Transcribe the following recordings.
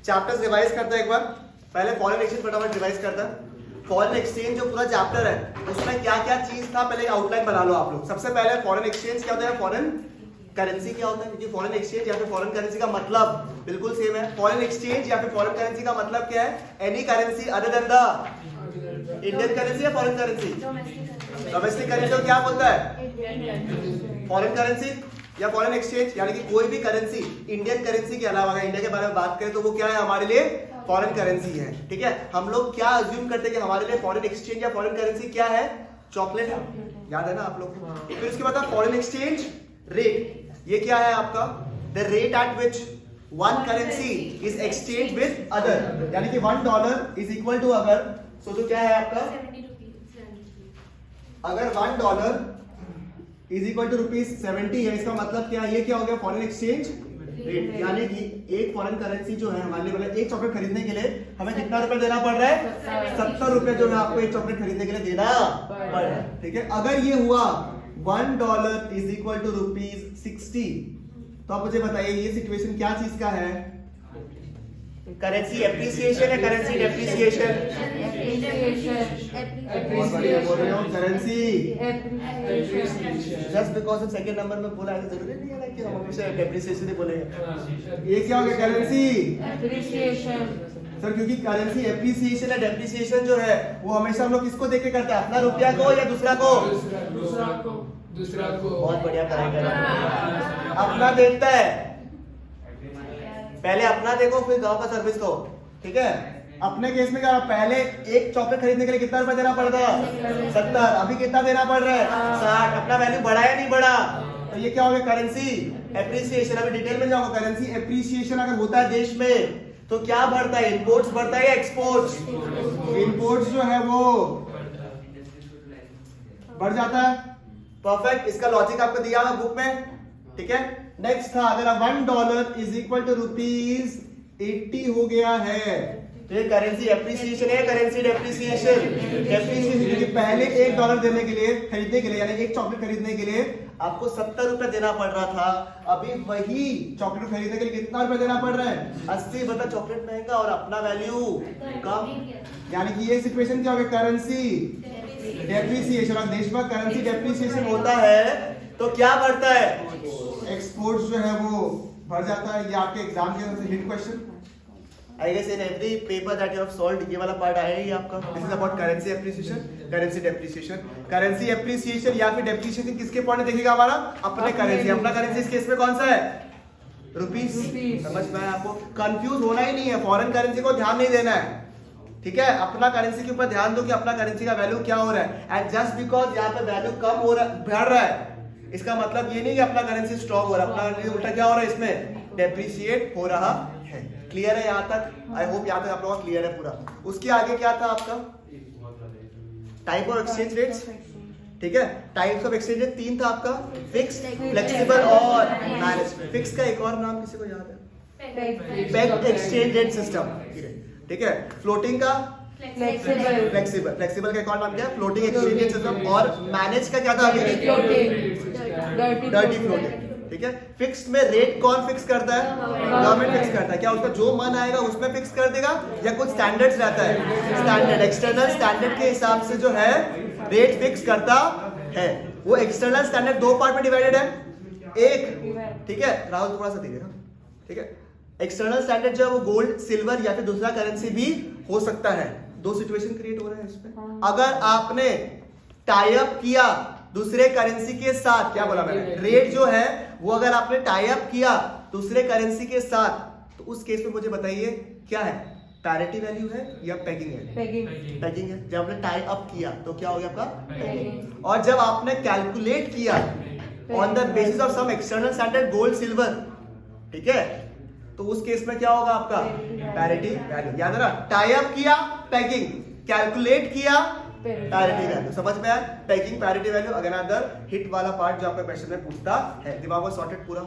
Chapters revise करते हैं एक बार। पहले फॉरेन एक्सचेंज फटाफट रिवाइज करता है। फॉरेन एक्सचेंज जो पूरा चैप्टर है उसमें क्या क्या चीज था पहले आउटलाइन बना लो आप लोग। सबसे पहले फॉरेन एक्सचेंज क्या होता है, फॉरेन करेंसी क्या होता है, क्योंकि फॉरेन एक्सचेंज या फिर फॉरेन करेंसी का मतलब बिल्कुल सेम है। फॉरेन एक्सचेंज या फिर फॉरेन करेंसी का मतलब क्या है, any currency other than the Indian currency या फॉरेन करेंसी। डोमेस्टिक करेंसी को क्या बोलता है, फॉरेन करेंसी या फॉरेन एक्सचेंज, यानी कि कोई भी करेंसी इंडियन करेंसी के अलावा अगर इंडिया के बारे में बात करें तो वो क्या है हमारे लिए फॉरेन करेंसी है। ठीक है, हम लोग क्या अज्यूम करते हैं कि हमारे लिए फॉरेन एक्सचेंज या फॉरेन करेंसी क्या है, चॉकलेट है, याद है ना आप लोग। फिर उसके बाद फॉरेन एक्सचेंज रेट, ये क्या है आपका, the rate at which one currency is exchange with other, यानी कि $1 इज इक्वल टू, अगर सोचो क्या है आपका, अगर $1 इज इक्वल टू ₹70 है, इसका मतलब क्या है, ये क्या हो गया फॉरेन एक्सचेंज रेट। यानी कि एक फॉरेन करेंसी जो है हमारे लिए, मतलब एक चॉकलेट खरीदने के लिए हमें कितना रुपए देना पड़ रहा है, 70 रुपए जो है आपको एक चॉकलेट खरीदने के लिए देना पड़ रहा है। ठीक है, अगर ये हुआ $1 इज इक्वल टू ₹60, तो आप मुझे बताइए ये सिचुएशन क्या चीज का है, करेंसी एप्रिसिएशन है currency depreciation, currency. Just because हम सेकंड नंबर में बोला है जरूरी नहीं है कि हम हमेशा डेप्रिसिएशन ही बोलेंगे। ये क्या हो गया, करेंसी एप्रिसिएशन। सर क्योंकि करेंसी एप्रिसिएशन या डेप्रिसिएशन जो है वो हमेशा हम लोग किसको देख के करते हैं, अपना रुपया को या दूसरा को, दूसरा को। बहुत बढ़िया करेक्ट, अपना देखता है, पहले अपना देखो फिर गांव का सर्विस दो। ठीक है, अपने केस में क्या, पहले एक चॉकलेट खरीदने के लिए कितना रुपया देना पड़ता है, 70, अभी कितना देना पड़ रहा है, 60। अपना वैल्यू बढ़ा या नहीं बढ़ा, तो ये क्या हो गया, करेंसी एप्रिसिएशन। अभी डिटेल में जाऊंगा, करेंसी एप्रिसिएशन अगर होता है देश में तो क्या बढ़ता है, इंपोर्ट्स बढ़ता है या एक्सपोर्ट्स, इंपोर्ट्स जो है वो बढ़ जाता है। परफेक्ट, इसका लॉजिक आपको दिया हुआ बुक में। ठीक है, नेक्स्ट था, अगर $1 इज इक्वल टू ₹80 हो गया है तो ये करेंसी एप्रिसिएशन है, करेंसी डेप्रिसिएशन। डेप्रिसिएशन क्योंकि पहले $1 देने के लिए, खरीदने के लिए, यानी एक चॉकलेट खरीदने के लिए आपको 70 रुपए देना पड़ रहा था, अभी वही चॉकलेट खरीदने के लिए कितना रुपए देना पड़ रहा है, 80। मतलब चॉकलेट महंगा और अपना वैल्यू कम, यानी कि ये सिचुएशन क्या हो गया, करेंसी डेप्रिसिएशन। और देश में करेंसी डेप्रिसिएशन होता है तो क्या बढ़ता है, एक्सपोर्ट्स जो है वो बढ़ जाता है। ये आपके एग्जाम के hit question, I guess in every paper that you have solved, ये वाला पार्ट आया ही आपका। This is about currency appreciation, currency depreciation. Currency appreciation या फिर डेप्रिसिएशन किसके पॉइंट देखेगा, हमारा अपने करेंसी। अपना करेंसी इस केस में कौन सा है, रुपीस। समझ में आया आपको, कंफ्यूज होना ही नहीं है, फॉरेन करेंसी को ध्यान नहीं देना है। ठीक है, अपना करेंसी के ऊपर ध्यान दो कि अपना करेंसी का वैल्यू क्या हो रहा है। एंड जस्ट बिकॉज यहाँ पे वैल्यू कम हो रहा है, बढ़ रहा है, इसका मतलब ये नहीं कि अपना करेंसी स्ट्रॉन्ग हो रहा है, अपना उल्टा क्या हो रहा है, इसमें डेप्रिशिएट हो रहा है। क्लियर है यहाँ तक, आई होप यहाँ तक आप लोगों का क्लियर है पूरा। उसके आगे क्या था आपका, टाइप ऑफ एक्सचेंज रेट्स। ठीक है, टाइप्स ऑफ एक्सचेंज रेट 3 था आपका, फिक्स, फ्लेक्सिबल और मैनेज्ड। फिक्स का एक और नाम किसी को याद है, पेग्ड एक्सचेंज रेट सिस्टम। ठीक है, फ्लोटिंग का फ्लेक्सिबल, फ्लेक्सिबल का एक और नाम क्या है, फ्लोटिंग एक्सचेंज रेट सिस्टम। और मैनेज का क्या था, डर्टी फ्लोटिंग। ठीक है, फिक्स्ड में रेट कौन फिक्स करता है, गवर्नमेंट फिक्स करता है। क्या उसका जो मन आएगा उसमें फिक्स कर देगा या कुछ स्टैंडर्ड्स रहता है, स्टैंडर्ड एक्सटर्नल स्टैंडर्ड के हिसाब से जो है रेट फिक्स करता है। वो एक्सटर्नल स्टैंडर्ड 2 पार्ट में डिवाइडेड है, एक, ठीक है राहुल थोड़ा सा धीरे ना, ठीक है, एक्सटर्नल स्टैंडर्ड जो है वो गोल्ड, सिल्वर या फिर दूसरा करेंसी भी हो सकता है। 2 सिचुएशन क्रिएट हो रहे हैं इसमें। अगर आपने टाई अप किया दूसरे करेंसी के साथ, क्या बोला मैंने, रेट जो है वो अगर आपने टाई अप किया दूसरे करेंसी के साथ, तो उस केस में मुझे बताइए क्या है, पैरिटी वैल्यू है या पेगिंग है, पेगिंग है। जब आपने टाई अप किया तो क्या हो गया आपका, पेगिंग। और जब आपने कैलकुलेट किया on the basis of some external standard gold silver, ठीक है, तो उस केस में क्या होगा आपका, पैरिटी वैल्यू। याद रहा, टाई अप किया पेगिंग, कैलकुलेट किया पैरिटी वैल्यू। समझ में आया, पेगिंग पैरिटी वैल्यू। अगर अदर हिट वाला पार्ट जो आपका क्वेश्चन में पूछता है, दिमाग में सॉर्टेड पूरा।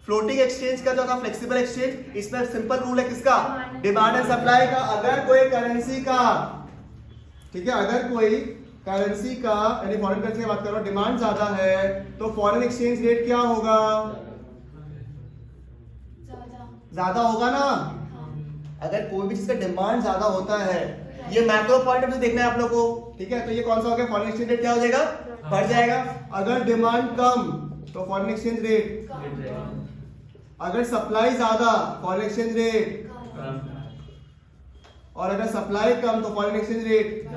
फ्लोटिंग एक्सचेंज का जो था फ्लेक्सिबल एक्सचेंज, इसमें सिंपल रूल है किसका, डिमांड एंड सप्लाई का। अगर कोई करेंसी का, ठीक है, अगर कोई करेंसी का यानी फॉरेन करेंसी की बात कर रहा हूं, डिमांड ज्यादा है तो फॉरेन एक्सचेंज रेट क्या होगा, ज्यादा होगा ना। अगर कोई भी चीज का डिमांड ज्यादा होता है, ये मैक्रो पॉइंट ऑफ व्यू देखना है आप लोग को, ठीक है। तो ये कौन सा हो गया, फॉरेन एक्सचेंज रेट क्या हो जाएगा, बढ़ जाएगा। अगर डिमांड कम तो फॉरेन एक्सचेंज रेट, अगर सप्लाई ज्यादा फॉरेन एक्सचेंज रेट, और अगर सप्लाई कम तो फॉरेन एक्सचेंज रेट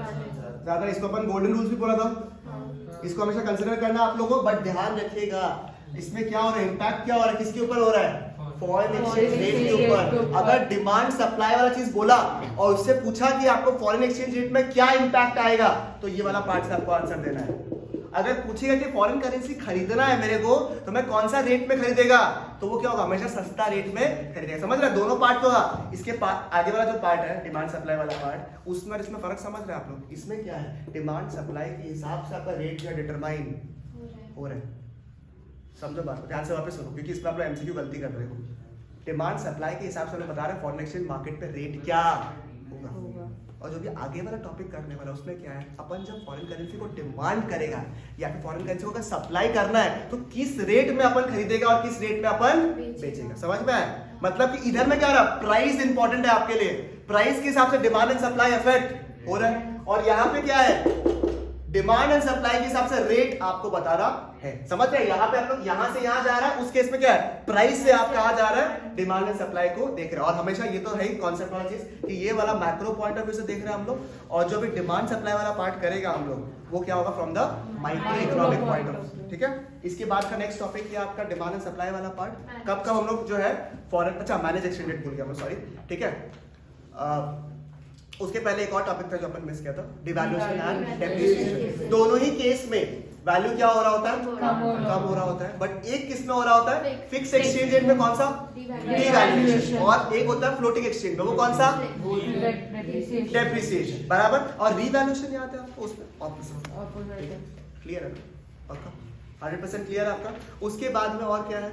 ज्यादा। इसको अपन गोल्डन रूल्स भी बोला था, इसको हमेशा कंसिडर करना आप लोगों को। बट ध्यान रखिएगा इसमें क्या हो रहा है, इम्पैक्ट क्या हो रहा है, किसके ऊपर हो रहा है, फॉरेन एक्सचेंज रेट के ऊपर। अगर डिमांड सप्लाई वाला चीज बोला और उससे पूछा कि आपको फॉरेन एक्सचेंज रेट में क्या इम्पैक्ट आएगा, तो ये वाला पार्ट से आपको आंसर देना है। अगर पूछेगा कि फॉरेन करेंसी खरीदना है मेरे को, तो मैं कौन सा रेट में खरीदेगा, तो वो क्या होगा, हमेशा सस्ता रेट में खरीदेगा। समझ रहे, दोनों पार्ट होगा। इसके आगे वाला जो पार्ट है डिमांड सप्लाई वाला पार्ट, उसमें और इसमें फर्क समझ रहे हैं आप लोग। इसमें क्या है, डिमांड सप्लाई के हिसाब से आपका रेट जो है डिटरमाइन हो रहा है। समझो बात को, ध्यान से वापस सुनो, क्योंकि इसमें आप लोग एमसीक्यू गलती कर रहे हो। डिमांड सप्लाई के हिसाब से हमें बता रहे हैं फॉरेन एक्सचेंज मार्केट पे रेट क्या होगा। और जो भी आगे वाला टॉपिक करने वाला उसमें क्या है, अपन जब फॉरेन करेंसी को डिमांड करेगा या फिर फॉरेन करेंसी को अगर सप्लाई करना है, तो किस रेट में अपन खरीदेगा और किस रेट में अपन बेचेगा। समझ में आया, मतलब कि इधर में क्या हो रहा है, प्राइस इंपॉर्टेंट है आपके लिए। प्राइस के हिसाब से डिमांड एंड सप्लाई इफेक्ट हो रहा है। और यहाँ पे क्या है, डिमांड एंड सप्लाई के हिसाब से रेट आपको बता रहा है। समझ रहे, यहाँ पे आप लोग यहाँ से यहाँ जा रहा है, उस केस में क्या है, प्राइस से आप कहाँ जा रहा है, डिमांड एंड सप्लाई को देख रहे हैं। और हमेशा ये तो है ही कॉन्सेप्ट वाला चीज कि ये वाला मैक्रो पॉइंट ऑफ व्यू से देख रहे हैं हम लोग। और जो भी डिमांड सप्लाई वाला पार्ट करेगा हम लोग, वो क्या होगा, from the micro economic point of view. ठीक है, इसके बाद का नेक्स्ट टॉपिक है आपका डिमांड एंड सप्लाई वाला पार्ट। कब कब हम लोग जो है फॉरेन, अच्छा मैनेज एक्सचेंज रेट भूल गया मैं, सॉरी। ठीक है, उसके पहले एक और टॉपिक था जो अपन मिस किया था, डिवैल्यूएशन एंड डेप्रिसिएशन। दोनों ही केस में वैल्यू क्या हो रहा होता है, कम हो रहा होता है। बट एक किस में हो रहा होता है, फिक्स एक्सचेंज रेट में कौन सा, डिवैल्यूएशन। और एक होता है फ्लोटिंग एक्सचेंज में, वो कौन सा, डेप्रिसिएशन। बराबर। और रीवैल्यूएशन याद है आपको, उसमें ऑपोजिट। क्लियर है आपका, 100% क्लियर है आपका। उसके बाद में और क्या है,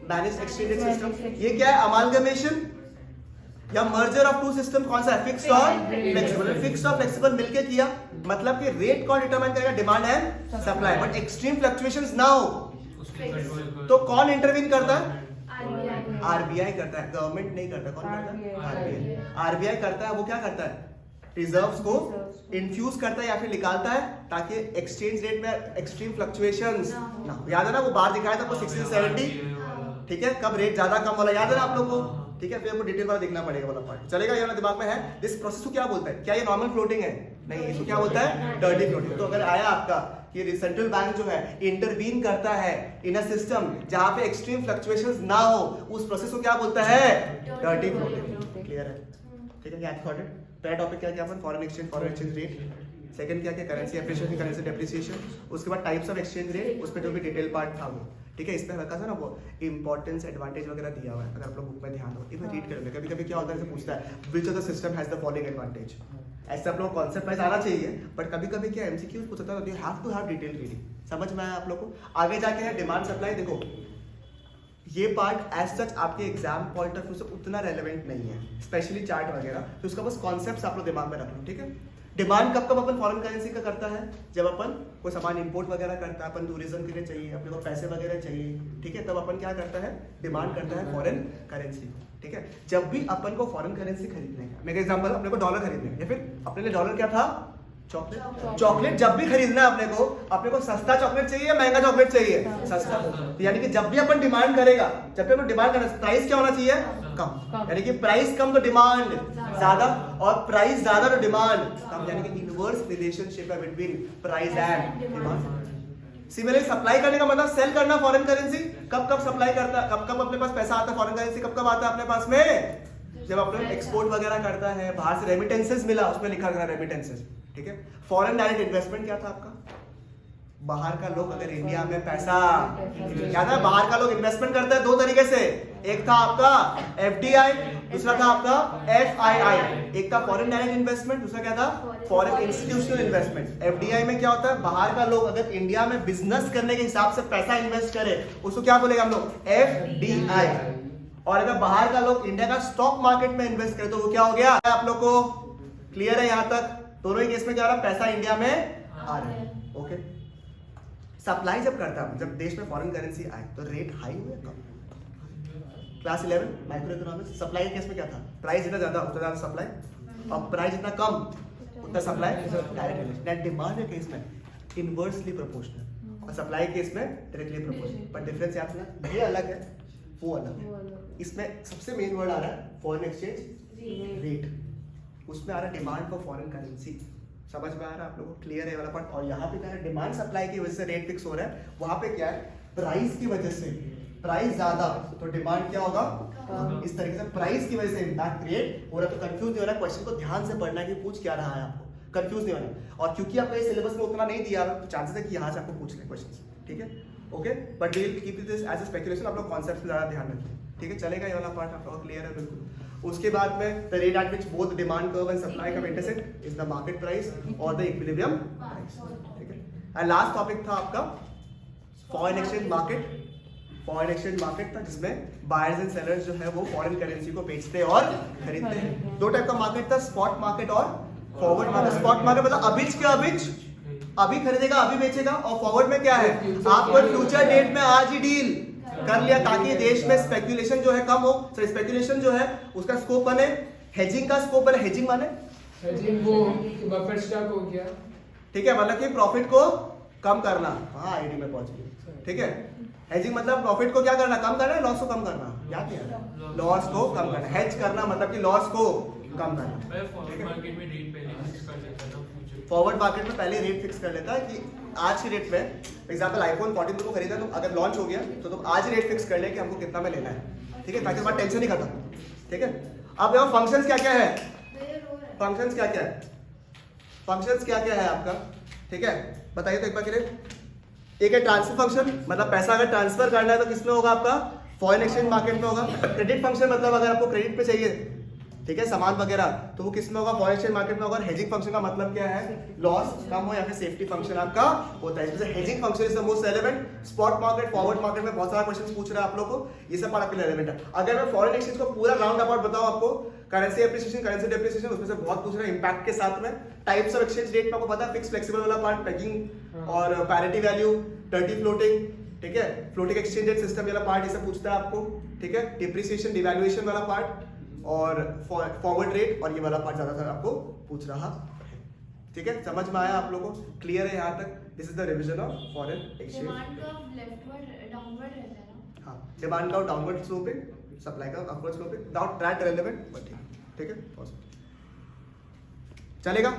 मैनेज एक्सचेंज रेट सिस्टम। ये क्या है, अमालगमेशन या मर्जर ऑफ टू सिस्टम। कौन सा है, फिक्स्ड और फ्लेक्सिबल। फिक्स्ड और फ्लेक्सिबल मिलके किया, मतलब कि रेट कौन डिटरमाइन करेगा, demand and supply. But extreme fluctuations ना हो तो कौन इंटरवीन करता है, आरबीआई करता है, गवर्नमेंट नहीं करता। कौन करता है, आरबीआई। आरबीआई करता है, वो क्या करता है, रिजर्व्स को इन्फ्यूज करता है या फिर निकालता है, ताकि एक्सचेंज रेट में एक्सट्रीम फ्लक्चुएशंस ना हो। याद है ना, वो बाहर दिखाया था आपको 60-70, ठीक है, कब रेट ज्यादा कम वाला, याद है ना आप लोगों को। ठीक है, फिर आपको डिटेल वाला देखना पड़ेगा वाला पार्ट, चलेगा, ये वाला दिमाग में है। इस प्रोसेस को क्या बोलता है, क्या ये नॉर्मल फ्लोटिंग है, नहीं, इसको क्या बोलता है, डर्टी फ्लोटिंग। तो अगर आया आपका कि सेंट्रल बैंक जो है इंटरवीन करता है इन अ सिस्टम जहां पे एक्सट्रीम फ्लक्चुएशंस ना हो, उस प्रोसेस को क्या बोलता है, डर्टी फ्लोटिंग। क्लियर है, ठीक है, क्या सॉर्टेड। पहला टॉपिक क्या किया अपन, फॉरेन एक्सचेंज रेट। सेकंड क्या किया, करेंसी एप्रिसिएशन, करेंसी डेप्रिसिएशन। उसके बाद टाइप्स ऑफ एक्सचेंज रेट, उस पर जो भी डिटेल पार्ट था वो, ठीक है। इसमें रखा था ना वो इंपॉर्टेंस एडवांटेज वगैरह दिया हुआ है, अगर आप लोग बुक में ध्यान दो। इसे रीड करोगे, कभी कभी क्या होता है, पूछता है which of the system has the following advantage. ऐसे आप लोग कॉन्सेप्ट वाइज आना चाहिए, बट कभी कभी क्या एमसीक्यू पूछता है, you have to have detail reading. समझ में आया आप लोग को। आगे जाके है डिमांड सप्लाई। देखो ये पार्ट एज सच आपके एग्जाम पॉइंट ऑफ व्यू से उतना रेलेवेंट नहीं है, स्पेशली चार्ट वगैरह, तो उसका बस कॉन्सेप्ट्स आप लोग दिमाग में रख लो, ठीक है। डिमांड कब कब अपन फॉरेन करेंसी का करता है, जब अपन कोई सामान इंपोर्ट वगैरह करता है, अपन टूरिज्म के लिए चाहिए, अपने को पैसे वगैरह चाहिए, ठीक है, तब अपन क्या करता है, डिमांड करता है फॉरेन करेंसी, ठीक है। जब भी अपन को फॉरेन करेंसी खरीदने का, मेरे एग्जांपल अपने को डॉलर खरीदने या फिर अपने लिए डॉलर क्या था, चॉकलेट। चॉकलेट जब भी खरीदना है अपने को सस्ता चॉकलेट चाहिए या महंगा चॉकलेट चाहिए, सस्ता। यानी कि जब भी अपन डिमांड करेगा, जब भी अपन डिमांड करना, प्राइस क्या होना चाहिए, कम। यानी कि प्राइस कम तो डिमांड ज्यादा, और प्राइस ज्यादा तो डिमांड कम। यानी कि इनवर्स रिलेशनशिप है between price and demand. Similarly supply करने का मतलब सेल करना फॉरेन करेंसी। कब कब सप्लाई करता है, कब कब अपने पास पैसा आता है फॉरेन करेंसी, कब कब आता है अपने पास में, जब अपने एक्सपोर्ट वगैरह करता है, बाहर से रेमिटेंसेस मिला, उसमें लिखा गया रेमिटेंसेस, ठीक है। फॉरेन डायरेक्ट इन्वेस्टमेंट क्या था आपका, बाहर का लोग अगर इंडिया में पैसा, क्या था, बाहर का लोग इन्वेस्टमेंट करता है दो तरीके से, एक था आपका एफडीआई, दूसरा था आपका एफआईआई। एक था फॉरेन डायरेक्ट इन्वेस्टमेंट, दूसरा क्या था, फॉरेन इंस्टीट्यूशनल इन्वेस्टमेंट। एफडीआई में क्या होता है, बाहर का लोग अगर इंडिया में बिजनेस करने के हिसाब से पैसा इन्वेस्ट करे, उसको क्या बोलेगा हम लोग, एफडीआई। और अगर बाहर का लोग इंडिया का स्टॉक मार्केट में इन्वेस्ट करे, तो वो क्या हो गया, आप लोग को क्लियर है यहाँ तक। दोनों ही केस में क्या हो रहा है, पैसा इंडिया में आ रहा है, ओके। सप्लाई जब करता है, जब देश में फॉरेन करेंसी आए, तो रेट हाई हुए कम, क्लास 11 माइक्रो इकोनॉमिक्स। सप्लाई के केस में क्या था, प्राइस जितना ज्यादा उतना ज्यादा सप्लाई, और प्राइस जितना कम उतना सप्लाई। Direct relation. डिमांड के केस में इनवर्सली प्रोपोर्शनल और सप्लाई के केस में डायरेक्टली प्रोपोर्शनल। पर डिफरेंस याद रखना, ये अलग है वो अलग है। इसमें सबसे मेन वर्ड आ रहा है फॉरेन एक्सचेंज रेट, उसमें आ रहा है डिमांड फॉर फॉरेन करेंसी। समझ में आ रहा है आप लोगों को, क्लियर है वाला पार्ट। और यहाँ पे क्या है, डिमांड सप्लाई की वजह से रेट फिक्स हो रहा है, वहाँ पे क्या है प्राइस की वजह से, प्राइस ज्यादा तो डिमांड क्या होगा, इस तरीके से प्राइस की वजह से इम्पैक्ट क्रिएट हो रहा है। तो कंफ्यूज नहीं होना, क्वेश्चन को ध्यान से पढ़ना है कि पूछ क्या रहा है आपको, कंफ्यूज नहीं होना। और क्योंकि आपका सिलेबस में उतना नहीं दिया तो चांसेस है कि यहाँ से आपको पूछ ले क्वेश्चन, ठीक है okay. But we will keep this as a speculation, आप लोग कॉन्सेप्ट पे ज्यादा ध्यान रखिए, ठीक है चलेगा। ये वाला पार्ट आप लोगों को क्लियर है बिल्कुल। उसके बाद में the rate at which both demand curve and supply curve intersect is the market price और द इक्विलिब्रियम प्राइस, ठीक है। एंड लास्ट टॉपिक था आपका foreign exchange market. Foreign exchange market था जिसमें बायर्स एंड सेलर्स जो है वो फॉरेन करेंसी को बेचते और खरीदते हैं। दो टाइप का मार्केट था, स्पॉट मार्केट और फॉरवर्ड मार्केट। स्पॉट मार्केट मतलब अभी के अभी, अभी खरीदेगा अभी बेचेगा, और फॉरवर्ड में क्या है, आपको फ्यूचर डेट में आज ही डील कर लिया ताकि देश में स्पेकुलेशन जो है कम हो। सर स्पेकुलेशन जो है उसका स्कोप बने, हेजिंग का स्कोप बने। हेजिंग माने हेजिंग वो बफर स्टॉक हो गया, ठीक है, मतलब कि प्रॉफिट को कम करना। हाँ आईडी में पहुंच गई, ठीक है। हेजिंग मतलब प्रॉफिट को क्या करना, कम करना, लॉस को कम करना, याद नहीं, लॉस को कम करना। हेज करना मतलब कि लॉस को कम करना। फॉरवर्ड मार्केट में पहले रेट फिक्स कर लेता है कि आज के रेट में एग्जांपल आईफोन 14 तुमको खरीदा, तो अगर लॉन्च हो गया तो तुम आज ही रेट फिक्स कर ले कि हमको कितना में लेना है, ठीक है, ताकि तुम्हारा टेंशन नहीं खत्म, ठीक है। अब यहाँ फंक्शंस क्या क्या है, फंक्शंस क्या क्या है, फंक्शंस क्या क्या है आपका, ठीक है बताइए तो एक बार के लिए। एक है ट्रांसफर फंक्शन, मतलब पैसा अगर ट्रांसफर करना है तो किसमें होगा, आपका फॉरेन एक्सचेंज मार्केट में होगा। क्रेडिट फंक्शन मतलब अगर आपको क्रेडिट पे चाहिए, ठीक है, सामान वगैरह, तो वो किसमें होगा, फॉरेन एक्सचेंज मार्केट में होगा। हेजिंग फंक्शन का मतलब क्या है, लॉस कम हो या फिर सेफ्टी फंक्शन आपका होता है। इसमें hedging function is the most relevant. Spot market, forward market में बहुत सारा क्वेश्चन पूछ रहा है आप लोगों को, ये सब पार्ट आपके लिए रेलेवेंट है। अगर मैं फॉरेन एक्सचेंज को पूरा राउंड अबाउट बताऊं आपको, करेंसी एप्रिसिएशन, करेंसी डेप्रिसिएशन, उसमें से बहुत पूछ रहे हैं इंपैक्ट के साथ में। टाइप्स ऑफ एक्सचेंज रेट में आपको पता है, फिक्स फ्लेक्सिबल वाला पार्ट, पेगिंग और पैरिटी वैल्यू, डर्टी फ्लोटिंग, ठीक है, फ्लोटिंग एक्सचेंज रेट सिस्टम वाला पार्ट, ये सब पूछता है आपको, ठीक है। डिप्रिसिएशन, डिवैल्यूएशन वाला पार्ट और फॉरवर्ड रेट, और ये वाला पार्ट ज्यादातर आपको पूछ रहा है, ठीक है। समझ में आया आप लोगों को, क्लियर है यहाँ तक। This is the revision of foreign exchange. Demand का लेफ्टवर्ड डाउनवर्ड रहता है ना, हाँ, डिमांड का डाउनवर्ड स्लोपिंग, सप्लाई का upward sloping, without that relevant, but ठीक है, चलेगा।